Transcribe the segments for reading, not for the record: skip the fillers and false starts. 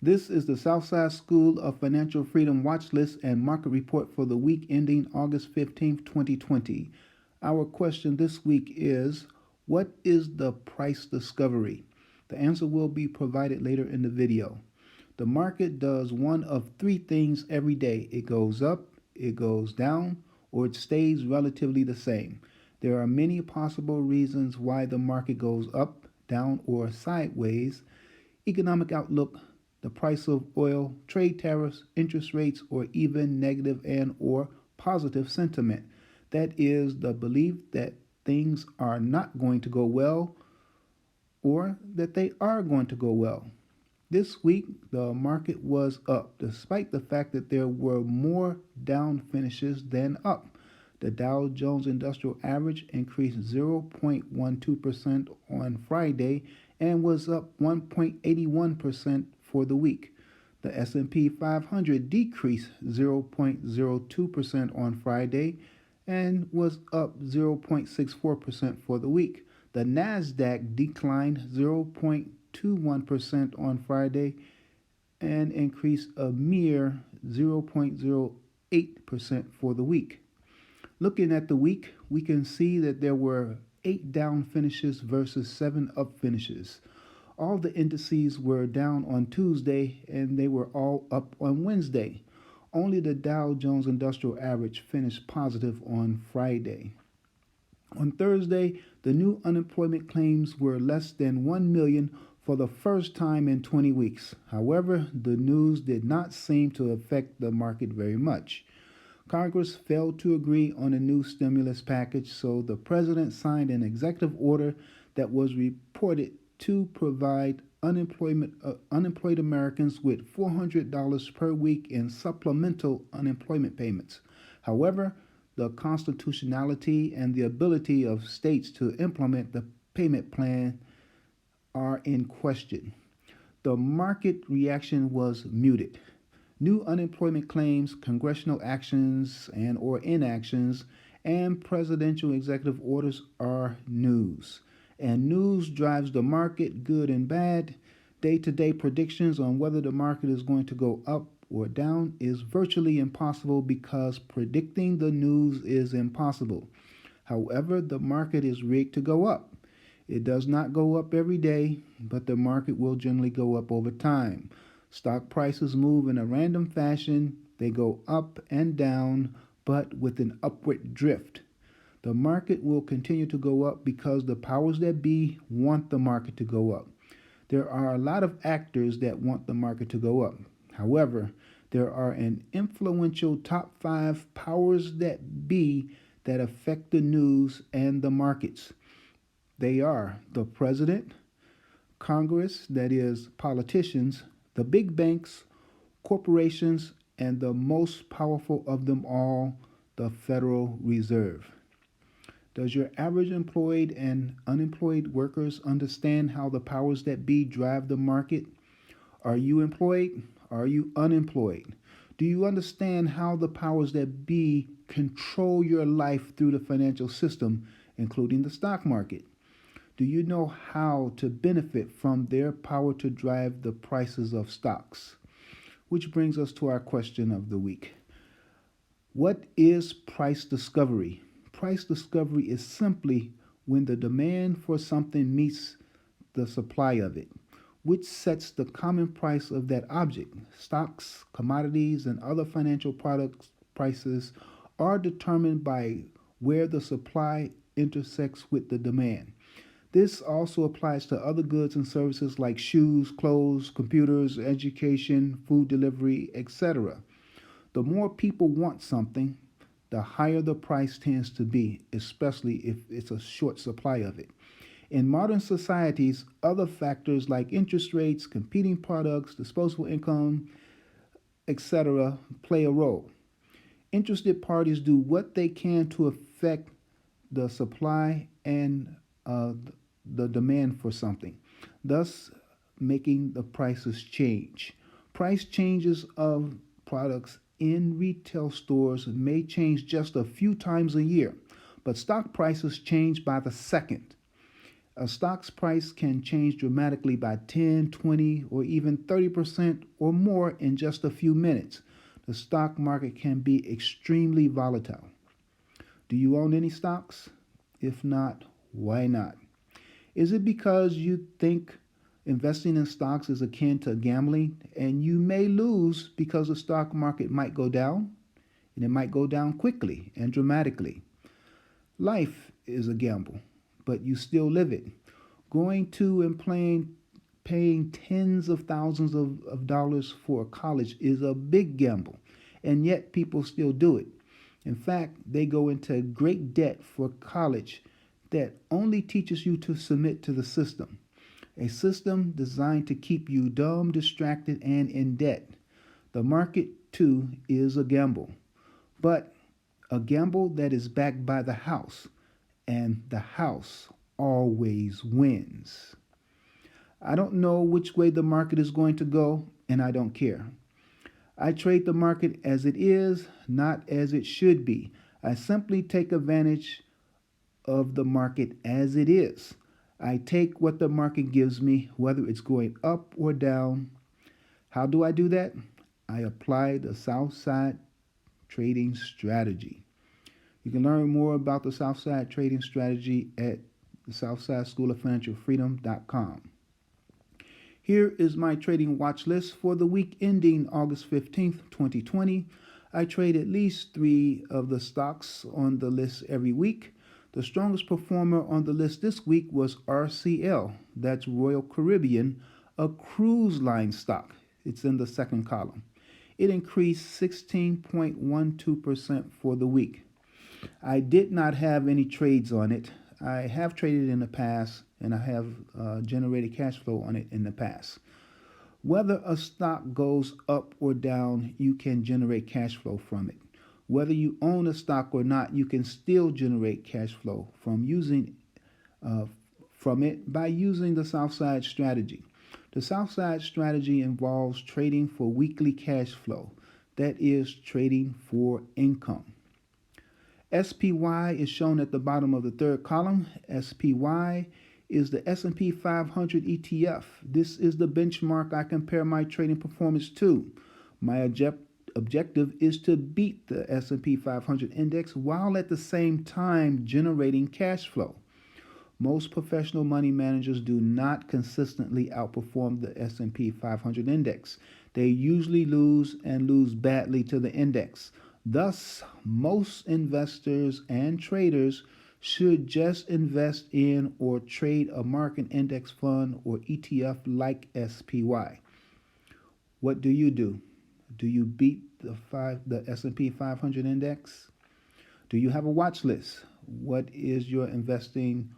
This is the Southside School of Financial Freedom Watch List and Market Report for the week ending August 15th, 2020. Our question this week is, what is the price discovery? The answer will be provided later in the video. The market does one of three things every day. It goes up, it goes down, or it stays relatively the same. There are many possible reasons why the market goes up, down, or sideways. Economic outlook, the price of oil, trade tariffs, interest rates, or even negative and or positive sentiment. That is the belief that things are not going to go well or that they are going to go well. This week, the market was up, despite the fact that there were more down finishes than up. The Dow Jones Industrial Average increased 0.12% on Friday and was up 1.81% for the week. The S&P 500 decreased 0.02% on Friday and was up 0.64% for the week. The Nasdaq declined 0.21% on Friday and increased a mere 0.08% for the week. Looking at the week, we can see that there were 8 down finishes versus 7 up finishes. All the indices were down on Tuesday and they were all up on Wednesday. Only the Dow Jones Industrial Average finished positive on Friday. On Thursday, the new unemployment claims were less than 1 million for the first time in 20 weeks. However, the news did not seem to affect the market very much. Congress failed to agree on a new stimulus package, so the president signed an executive order that was reported to provide unemployed Americans with $400 per week in supplemental unemployment payments. However, the constitutionality and the ability of states to implement the payment plan are in question. The market reaction was muted. New unemployment claims, congressional actions and or inactions, and presidential executive orders are news. And news drives the market, good and bad. Day-to-day predictions on whether the market is going to go up or down is virtually impossible because predicting the news is impossible. However, the market is rigged to go up. It does not go up every day, but the market will generally go up over time. Stock prices move in a random fashion. They go up and down, but with an upward drift. The market will continue to go up because the powers that be want the market to go up. There are a lot of actors that want the market to go up. However, there are an influential top 5 powers that be that affect the news and the markets. They are the president, Congress, that is, politicians, the big banks, corporations, and the most powerful of them all, the Federal Reserve. Does your average employed and unemployed workers understand how the powers that be drive the market? Are you employed? Are you unemployed? Do you understand how the powers that be control your life through the financial system, including the stock market? Do you know how to benefit from their power to drive the prices of stocks? Which brings us to our question of the week. What is price discovery? Price discovery is simply when the demand for something meets the supply of it, which sets the common price of that object. Stocks, commodities, and other financial products prices are determined by where the supply intersects with the demand. This also applies to other goods and services like shoes, clothes, computers, education, food delivery, etc. The more people want something, the higher the price tends to be, especially if it's a short supply of it. In modern societies, other factors like interest rates, competing products, disposable income, etc., play a role. Interested parties do what they can to affect the supply and the demand for something, thus making the prices change. Price changes of products in retail stores may change just a few times a year, but stock prices change by the second. A stock's price can change dramatically by 10, 20, or even 30% or more in just a few minutes. The stock market can be extremely volatile. Do you own any stocks? If not, why not? Is it because you think investing in stocks is akin to gambling and you may lose because the stock market might go down and it might go down quickly and dramatically? Life is a gamble, but you still live it. Going to and paying tens of thousands of dollars for college is a big gamble, and yet people still do it. In fact, they go into great debt for college that only teaches you to submit to the system, a system designed to keep you dumb, distracted, and in debt. The market, too, is a gamble, but a gamble that is backed by the house, and the house always wins. I don't know which way the market is going to go, and I don't care. I trade the market as it is, not as it should be. I simply take advantage of the market as it is. I take what the market gives me, whether it's going up or down. How do I do that? I apply the Southside trading strategy. You can learn more about the Southside trading strategy at the Southside School of Financial Freedom.com. Here is my trading watch list for the week ending August 15th, 2020. I trade at least 3 of the stocks on the list every week. The strongest performer on the list this week was RCL, that's Royal Caribbean, a cruise line stock. It's in the second column. It increased 16.12% for the week. I did not have any trades on it. I have traded in the past and I have generated cash flow on it in the past. Whether a stock goes up or down, you can generate cash flow from it. Whether you own a stock or not, you can still generate cash flow from it by using the Southside strategy. The Southside strategy involves trading for weekly cash flow, that is, trading for income. SPY is shown at the bottom of the third column. SPY is the S&P 500 ETF. This is the benchmark I compare my trading performance to. My objective is to beat the S&P 500 index while at the same time generating cash flow. Most professional money managers do not consistently outperform the S&P 500 index. They usually lose and lose badly to the index. Thus, most investors and traders should just invest in or trade a market index fund or ETF like SPY. What do you do? Do you beat the S&P 500 index? Do you have a watch list? What is your investing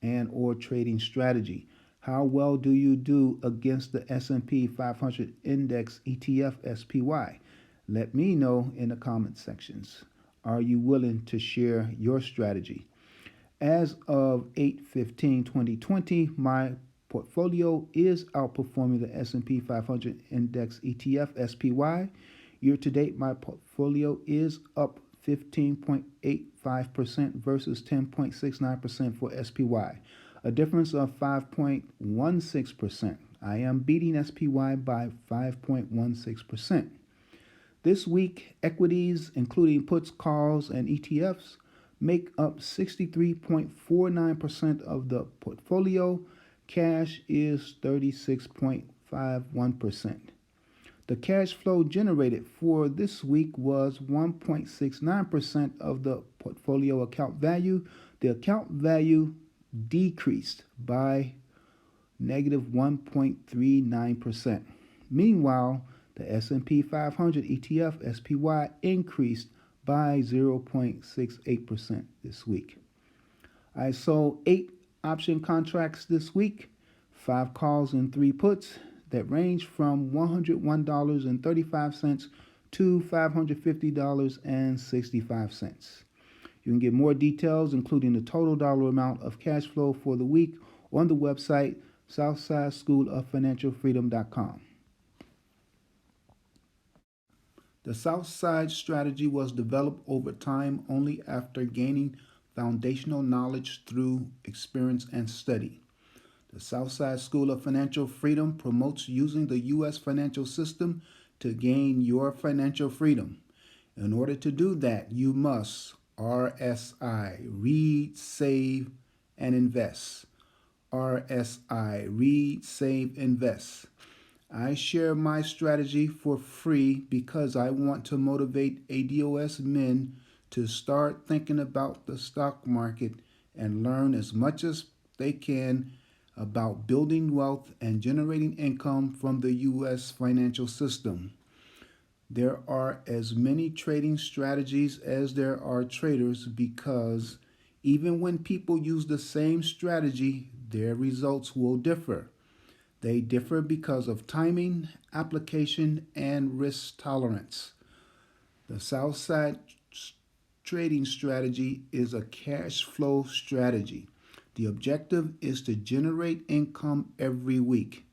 and or trading strategy? How well do you do against the S&P 500 index ETF SPY? Let me know in the comment sections. Are you willing to share your strategy? As of 8/15/2020, my portfolio is outperforming the S&P 500 index ETF SPY. Year to date, my portfolio is up 15.85% versus 10.69% for SPY, a difference of 5.16%. I am beating SPY by 5.16%. This week, equities, including puts, calls, and ETFs, make up 63.49% of the portfolio. Cash is 36.51%. The cash flow generated for this week was 1.69% of the portfolio account value. The account value decreased by negative 1.39%. Meanwhile, the S&P 500 ETF SPY increased by 0.68% this week. I sold 8 option contracts this week, 5 calls and 3 puts that range from $101.35 to $550.65. You can get more details, including the total dollar amount of cash flow for the week, on the website Southside School of Financial Freedom.com. The Southside strategy was developed over time only after gaining foundational knowledge through experience and study. The Southside School of Financial Freedom promotes using the U.S. financial system to gain your financial freedom. In order to do that, you must RSI, read, save, and invest. RSI, read, save, invest. I share my strategy for free because I want to motivate ADOS men to start thinking about the stock market and learn as much as they can about building wealth and generating income from the U.S. financial system. There are as many trading strategies as there are traders because even when people use the same strategy, their results will differ. They differ because of timing, application, and risk tolerance. The Southside trading strategy is a cash flow strategy. The objective is to generate income every week.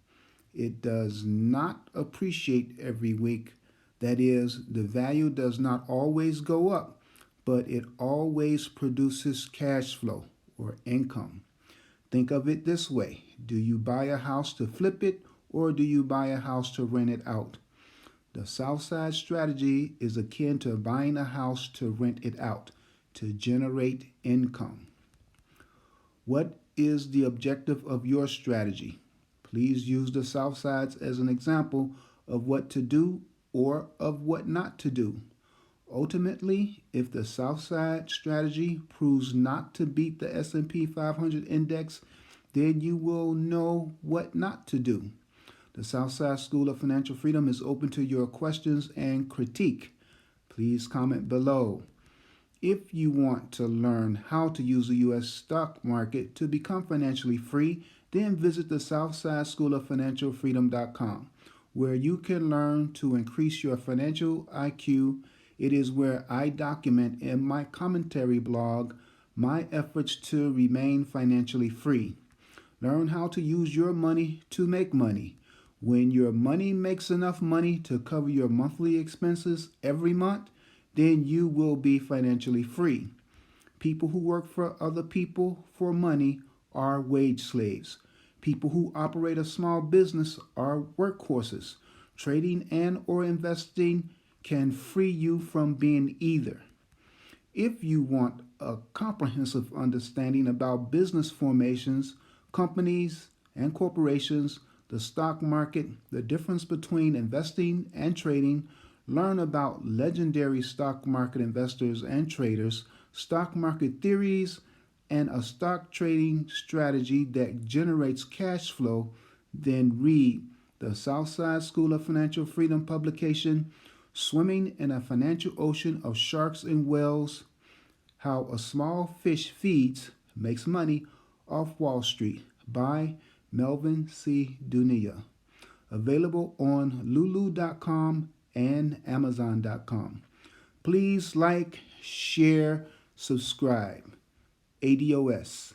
It does not appreciate every week. That is, the value does not always go up, but it always produces cash flow or income. Think of it this way. Do you buy a house to flip it or do you buy a house to rent it out? The Southside strategy is akin to buying a house to rent it out to generate income. What is the objective of your strategy? Please use the Southsides as an example of what to do or of what not to do. Ultimately, if the Southside strategy proves not to beat the S&P 500 index, then you will know what not to do. The Southside School of Financial Freedom is open to your questions and critique. Please comment below. If you want to learn how to use the U.S. stock market to become financially free, then visit the Southside School of Financial Freedom.com, where you can learn to increase your financial IQ. It is where I document in my commentary blog my efforts to remain financially free. Learn how to use your money to make money. When your money makes enough money to cover your monthly expenses every month, then you will be financially free. People who work for other people for money are wage slaves. People who operate a small business are workhorses. Trading and or investing can free you from being either. If you want a comprehensive understanding about business formations, companies and corporations, the stock market, the difference between investing and trading, learn about legendary stock market investors and traders, stock market theories, and a stock trading strategy that generates cash flow, then read the Southside School of Financial Freedom publication, Swimming in a Financial Ocean of Sharks and Whales, How a Small Fish Feeds, Makes Money Off Wall Street by Melvin C. Dunia. Available on lulu.com and amazon.com. Please like, share, subscribe. ADOS.